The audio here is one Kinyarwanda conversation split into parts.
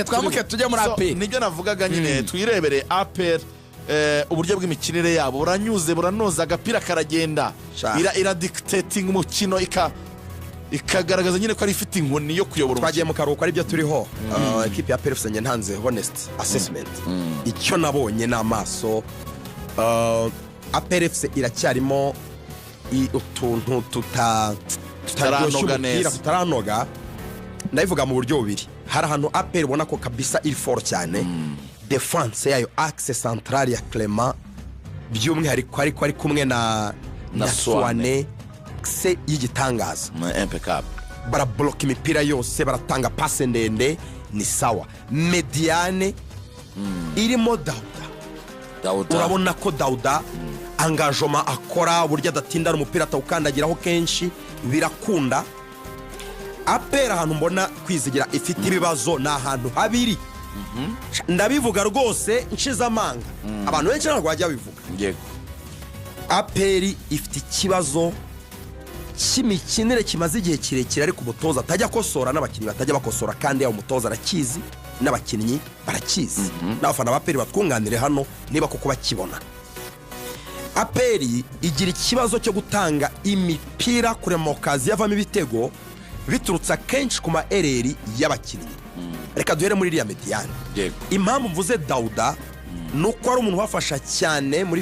twamuke tujye muri APR. Nibyo navugaga nyine twirebere APR uburyo bw'imikinire yabo buranyuze buranoza agapira karagenda ira dictating umukino ikagaragaza nyine ko ari ifite inkoni yo kuyobora. Twagiye mu karuhuko ari byo turiho equipe ya APR fsenye ntanze honest assessment icyo nabonye n'amaso APR FC iracyarimo utuntu tutaranoga ndayivuga mu buryo bubiri. Hari ahantu APR ubona ko kabisa iri fort cyane defense yayo axe central ya Clement by'umwihariko ariko ari kumwe na Swane se y'igitangaza impeccable bara block imipira yose baratanga passe ndende ni sawa. Mediane irimo Dauda urabona ko Dauda engagement akora burya datindana umupira atawukandagiraho kenshi birakunda. APR ahantu mbona kwizigira ifite ibibazo na ahantu habiri ndabivuga rwose nshiza amanga abantu benshi ntabwo bajya bivuga. Yego APR ifite ikibazo cy'imikinire kimaze igihe kirekire ariko umutoza atajya kosora n'abakinnyi batajya bakosora kandi yawo umutoza arakizi n'abakinnyi barakizi n'abafana ba APR batwunganire hano niba koko bakibona. APR igira ikibazo cyo gutanga imipira kure mu kazi yavamo ibitego biturutsa kenshi ku ma ereri y'abakinnyi. Reka duhere muri iriya Mediane. Impamvu mvuze Dauda nuko ari umuntu wafasha cyane muri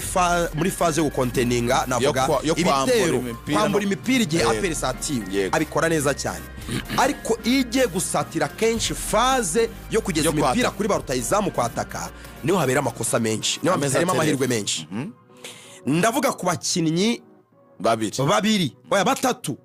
phase yo gukonteninga navuga ibitero kwambura imipira igihe APR satiwe abikora neza cyane. Ariko igiye gusatira kenshi phase yo kugeza imipira kuri barutayizamu kwataka niho habera amakosa menshi niho hamezarema amahirwe menshi. Ndavuga ku bakinnyi babiri oya batatu.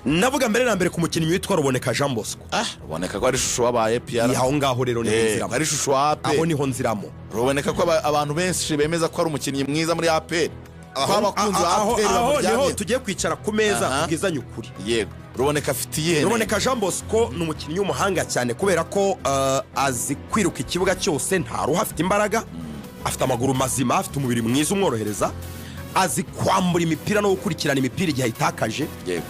Navuga mbere na mbere ku mukinnyi witwa Ruboneka Jean Bosco. Ruboneka ko ari shusho wabaye APR. Yaho ngaho rero ni nziramo. Ari shusho wa APR. Aho niho nziramo. Ruboneka ko abantu benshi bemeza ko ari umukinnyi mwiza muri APR. Abakunzi ba APR aho tugiye kwicara ku meza kugizanya ukuri. Yego. Ruboneka afitiye. Ruboneka Jean Bosco ni umukinnyi w'umuhanga cyane kubera ko azi kwiruka ikibuga cyose nta ruha afite imbaraga. Afite amaguru mazima, afite umubiri mwiza umworohereza. Azi kwambura imipira no gukurikirana imipira igihe itakaje. Yego.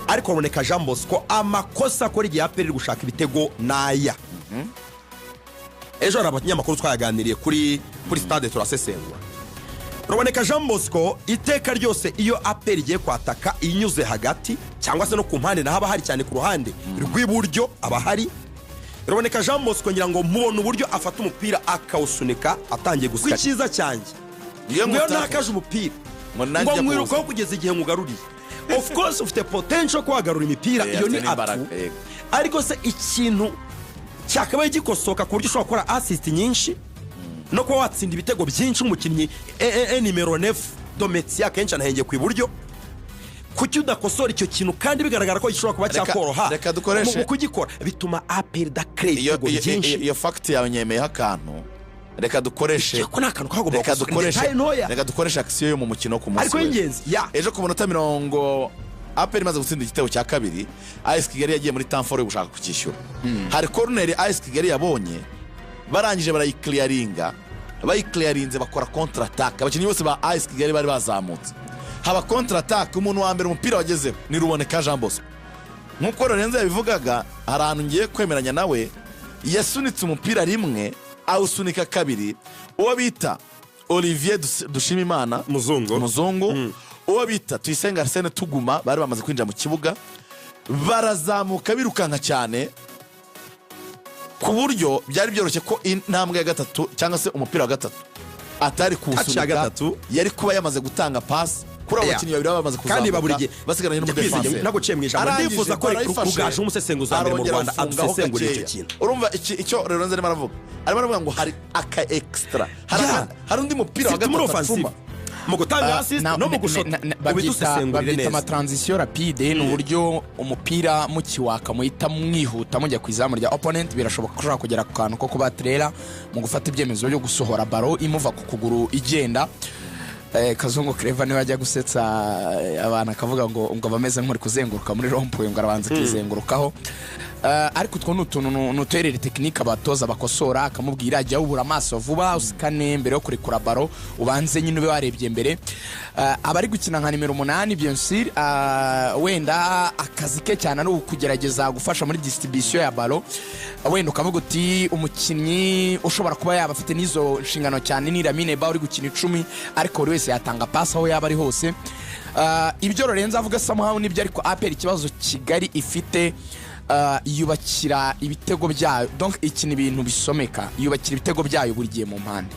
Ariko Ruboneka Jean Bosco amakosa akora igihe APR gushaka ibitego naya. Ejo abanyamakuru twayaganiriye kuri stade turasesengura. Ruboneka Jean Bosco iteka ryose iyo APR igiye kwataka inyuze hagati cyangwa se no ku mpande na haba hari cyane ku ruhande rw'iburyo abahari. Ruboneka Jean Bosco ngira ngo mubona uburyo afata umupira akawusunika atangiye gusika cyiza cyane. Iyo nakaje umupira ngo mwirukaho kugeza igihe mugaruriye. Of course ufite potential kwagarura imipira iyo ni atu. Ariko se ikintu cyakabaye gikosoka ku buryo ushobora gukora assist nyinshi no kuba watsinda ibitego byinshi umukinnyi numero 9 Dometia kenshi anahenge ku iburyo kuki udakosora icyo kintu kandi bigaragara ko gishobora kuba cyakoroha. Reka dukoreshe kugikora bituma APR da create ibitego byinshi. Iyo fact yawe nyemeye akantu reka dukoreshe reka dukoreshe action yo mu mukino ku munsi. Ariko ingenzi ejo ku munota 70 APR imaze gutsinda igitego cya kabiri AS Kigali yagiye muri temps fort yo gushaka kukishyura. Hari corner AS Kigali yabonye barangije bayiclearinze bakora counter attack. Abakinnyi bose ba AS Kigali bari bazamutse haba counter attack. Umuntu wa mbere umupira wagezeho ni Ruboneka Jean Bosco. Nkuko Lorenzo yabivugaga hari ahantu ngiye kwemeranya nawe yasunitse umupira rimwe awusunika kabiri. Uwo bita Olivier Dushimimana muzungu uwo bita Tuyisenga Arsene Tuguma bari bamaze kwinjira mu kibuga barazamuka birukanka cyane ku buryo byari byoroshye ko intambwe ya gatatu cyangwa se umupira wa gatatu atari kuwusunika yari kuba yamaze gutanga pass kuri abo bakinnyi babiri bamaze kuzamuka kandi baburiye basigaranye n'umudefanse. Nako ciye mwijambo ndifuza ko RUGAJU umusesenguzi wa mbere mu Rwanda adusesengura icyo kintu. Urumva icyo rero nzari maravuga arimo aravuga ngo hari aka extra hari undi mupira wa gatatu mu gutanga assist no mu gushota babita ama transition rapide n'uburyo umupira mukiwaka muhita mwihuta mujya kwizamu rya opponent birashoboka ko ushaka kugera ku kantu ko kuba trailer mu gufata ibyemezo byo gusohora baro imuva ku kuguru igenda. Kazungu Clever niwe ajya gusetsa abana akavuga ngo bameze nk'uri kuzenguruka muri rompuwe ngo arabanza kizengurukaho. ariko utwo ni utuntu n'uterere tekinike abatoza bakosora, akamubwira jya ubura amaso vuba usikane mbere yo kurekura baro ubanze nyine ube warebye mbere. Abari gukina nka nimero 8 bien sûr wenda akazi ke cyane no kugerageza gufasha muri distribution ya baro, wenda ukavuga uti umukinnyi ushobora kuba yaba afite n'izo nshingano cyane ni Lamine Ba uri gukina 10 ariko buri wese yatanga pass aho yaba ari hose. Ibyo Lorenzo avuga somehow nibyo, ariko APR ikibazo Kigali ifite yubakira ibitego byayo, donc iki ni ibintu bisomeka, yubakira ibitego byayo buri gihe mu mpande.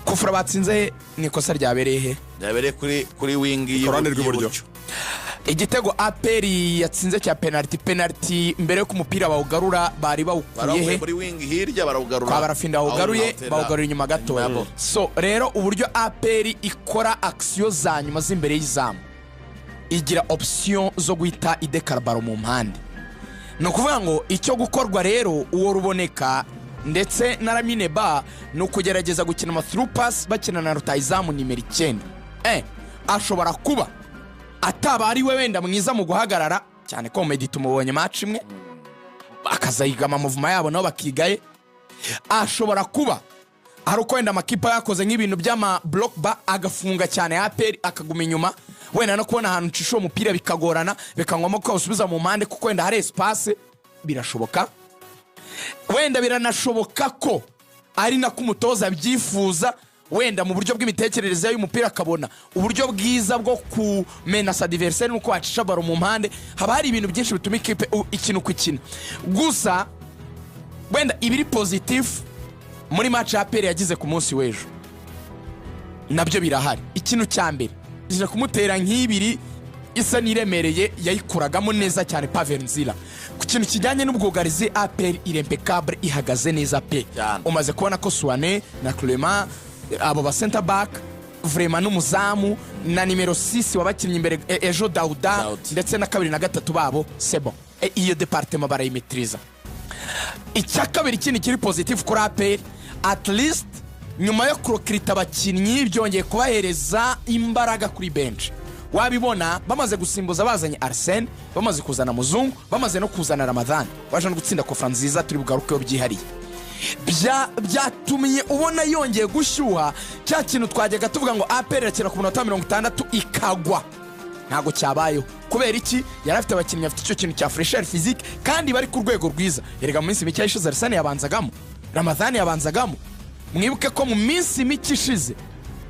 Kufura batsinze ni kosa ryabereye he? Ryabereye kuri wing y'uburyo. Igitego APR yatsinze cya penalty mbere yo kumupira bawugarura bari bawukuye he? Muri wing hirya barawugarura. Kwa barafinda bawugaruye inyuma gato. So rero uburyo APR ikora action za nyuma z'imbere y'izamu, igira option zo guhita idekara baro mu mpande. No kuvuga ngo icyo gukorwa rero uwo ruboneka ndetse na Lamine Ba no kugerageza gukina ama through pass bakina na rutayizamu nimero 9. Ashobora kuba ataba ari we wenda mwiza mu guhagarara cyane ko OMEDI tumubonye match imwe akazayigama movement yabo nabo bakigaye. Ashobora kuba ari uko wenda amakipa yakoze nk'ibintu by'ama block ba agafunga cyane APR akaguma inyuma, wenda no kubona ahantu cisho umupira bikagorana bikangwamo ko usubiza mu mpande kuko wenda hari espace. Birashoboka, wenda biranashoboka ko ari na kumutoza byifuza wenda mu buryo bw'imitekerereze y'umupira akabona uburyo bwiza bwo kumena sa adversaire nuko acisha baro mu mpande. Haba hari ibintu byinshi bituma ikipe ikintu kwikina. Gusa wenda ibiri positive muri match ya APR yagize ku munsi w'ejo nabyo birahari. Ikintu cya mbere ije kumutera nk'ibiri isa niremereye yayikuragamo neza cyane Pavel Nzira. Ku kintu kijyanye n'ubwugarizi APR irempecable ihagaze neza pe. Umaze kubona ko Suane na Clement abo ba center back vraiment n'umuzamu na nimero 6 wabakinnye imbere ejo Dauda ndetse na 2 na 3 babo c'est bon. Iyo departement barayimetriza. Icya kabiri kintu kiri positive kuri APR, at least nyuma yo kurokirita abakinnyi byongeye kubahereza imbaraga kuri bench. Wabibona bamaze gusimbuza bazanye Arsene, bamaze kuzana Muzungu, bamaze no kuzana Ramadan, baje no gutsinda ko Nziza turi bugarukeho byihariye. Byatumye ubona yongeye gushyuha cya kintu twajyaga tuvuga ngo APR irakira ku minota 60 ikagwa. Ntago cyabayo kubera iki? Yari afite abakinnyi afite icyo kintu cya fresher physique kandi bari ku rwego rwiza. Erega mu minsi mike yishize Arsene yabanzagamo, Ramadan yabanzagamo. Mwibuke ko mu minsi mike ishize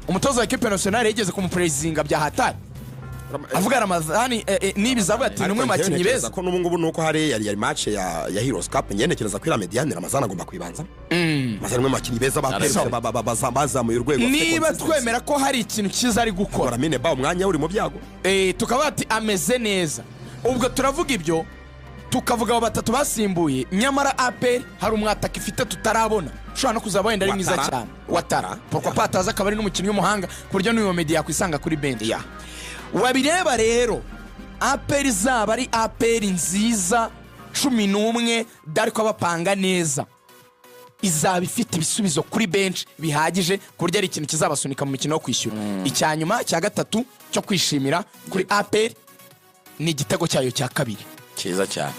umutoza wa equipe nationale yigeze kumuprezinga bya hatari. Avuga Ramadan nibizavuga ati numwe makinyi beza ko n'ubu ngubu nuko hari yari match ya Heroes Cup nyenekereza kwira Mediane Ramadan agomba kwibanza. Maze numwe makinyi beza bazamuye urwego. Niba twemera ko hari ikintu kiza ari gukora Lamine Ba umwanya uri mu byago tukaba ati ameze neza, ubwo turavuga ibyo tukavuga abo batatu basimbuye. Nyamara APR hari umwataka ifite tutarabona ushobora no kuzaba wenda ari mwiza cyane Watara pourquoi pas ataza akaba ari n'umukinnyi w'umuhanga ku buryo n'uyu OMEDI yakwisanga kuri bench. Wabireba rero APR zaba ari APR nziza 11 dariko abapanga neza, izaba ifite ibisubizo kuri bench bihagije ku buryo ari ikintu kizabasunika mu mikino yo kwishyura. Icyanyuma cya gatatu cyo kwishimira kuri APR ni igitego cyayo cya kabiri cyiza cyane.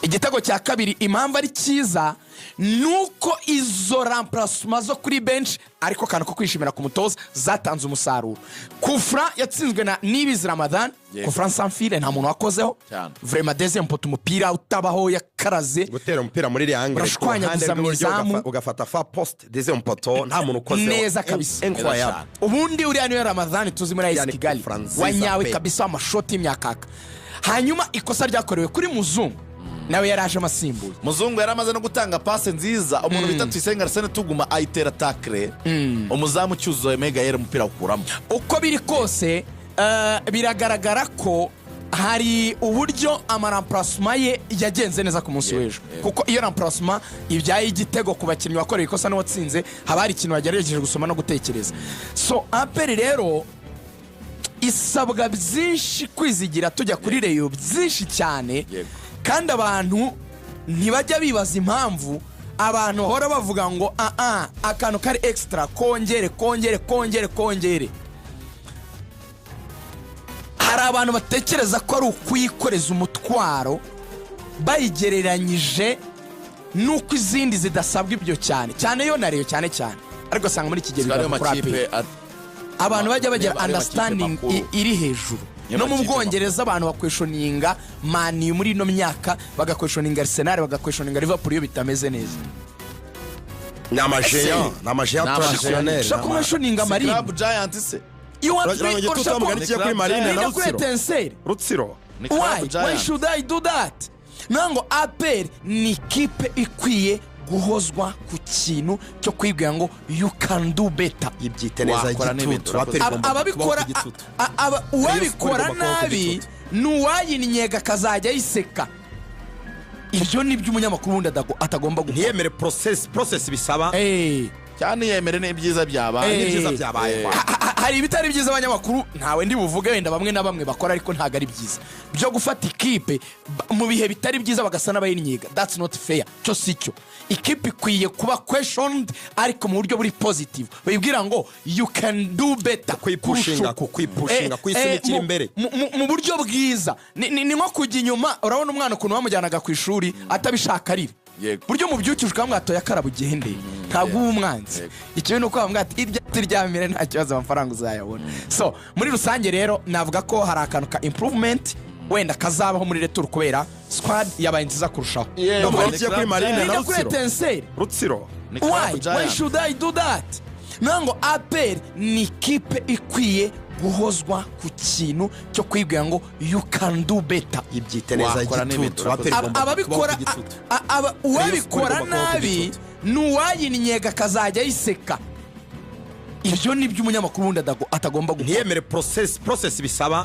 Igitego cya kabiri impamvu ari cyiza nuko izo remplacement zo kuri bench ariko kana ko kwishimira ku mutoza zatanze umusaruro. Kufra yatsinzwe na Nibizi Ramadan, Kufra sans fil nta muntu wakozeho vraiment deuxième pot umupira utabaho yakaraze gutera umupira muri riangle urashwanyaguza mu izamu ugafata fa post deuxième pot nta muntu ukozeho neza kabisa. Incroyable. Ubundi uri hano Ramadan tuzi muri AS Kigali wanyawe kabisa amashoti imyakaka. Hanyuma ikosa ryakorewe kuri Muzungu nawe yaraje amasimbuye. Muzungu yaramaze no gutanga passe nziza umuntu bita Tuyisenga Arsene tuguma ayitera tackle umuzamu cyuzuye mega yera umupira ukuramo. Uko biri kose biragaragara ko hari uburyo amaramplacement ye yagenze neza ku munsi w'ejo, kuko iyo remplacement ibyaye igitego ku bakinnyi bakoreye ikosa no watsinze haba hari ikintu bagerageje gusoma no gutekereza. So APR rero isabwa byinshi kwizigira tujya kuri Rayon byinshi cyane. Kandi abantu ntibajya bibaza impamvu abantu hora bavuga ngo akantu kari extra kongere. Hari abantu batekereza ko ari ukwikoreza umutwaro bayigereranyije nuko izindi zidasabwa ibyo cyane yo na Rayon cyane ariko asanga muri iki gihe abantu bajya bagira understanding iri hejuru no mu Bwongereza abantu bakweshoninga mani muri ino myaka bagakweshoninga Arsenal bagakweshoninga Liverpool iyo bitameze neza n'amajeya traditionnel shakweshoninga Marine Club Giant se you want to kuri Marine na Rutsiro why should I do that nango APR ni kipe ikwiye guhozwa ku kintu cyo kwibwira ngo you can do better ibyite neza igitutu ababikora uwabikora nabi nuwayinyega kazajya yiseka ibyo nibyo umunyamakuru wundi atagomba gukora ntiyemere process bisaba cyane yemere n'ibyiza byabaye hari ibitari byiza abanyamakuru ntawe ndi buvuge wenda bamwe na bamwe bakora ariko ntago ari byiza byo gufata ikipe mu bihe bitari byiza bagasa n'abayinyiga that's not fair cyo sicyo ikipe ikwiye kuba questioned ariko mu buryo buri positive bayibwira ngo you can do better kwipushinga kwisimikira imbere mu buryo bwiza ni nko kujya inyuma urabona umwana ukuntu bamujyanaga ku ishuri atabishaka arira buryo mu byukije ukamwatoya karaba ugende ntabwo umwanzi icyo nuko bamwati irya turyamire nta kibazo amafaranga uzayabona so muri rusange rero navuga ko hari akantu ka improvement wenda kazabaho muri retour kubera squad yabaye nziza kurushaho bagiye kuri Marine na Rutsiro why should I do that nango APR ni kipe ikwiye guhozwa ku kintu cyo kwibwira ngo you can do better ibyite neza igitutu ababikora uwabikora nabi nuwayinyega kazajya yiseka ibyo nibyo umunyamakuru wundi atagomba gukora ntiyemere process bisaba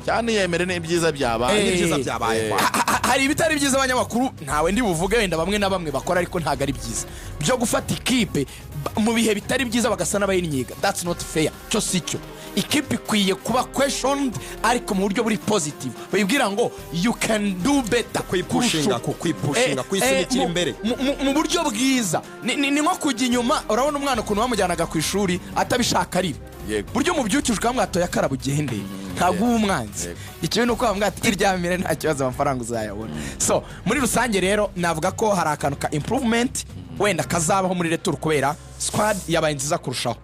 cyane yemere n'ibyiza byabaye hari ibitari byiza abanyamakuru ntawe ndi buvuge wenda bamwe na bamwe bakora ariko ntago ari byiza byo gufata ikipe mu bihe bitari byiza bagasa n'abayinyiga that's not fair cyo sicyo ikipe ikwiye kuba questioned ariko mu buryo buri positive bayibwira ngo you can do better kwipushinga kwisimikira imbere mu buryo bwiza ni nko kujya inyuma urabona umwana ukuntu bamujyanaga ku ishuri atabishaka arira buryo mu byukije ukamwatoya karaba ugende ntabwo umwanzi icyo nuko bamwati iryamire nta kibazo amafaranga uzayabona so muri rusange rero navuga ko hari akantu ka improvement wenda kazabaho muri retour kubera squad yabaye nziza kurushaho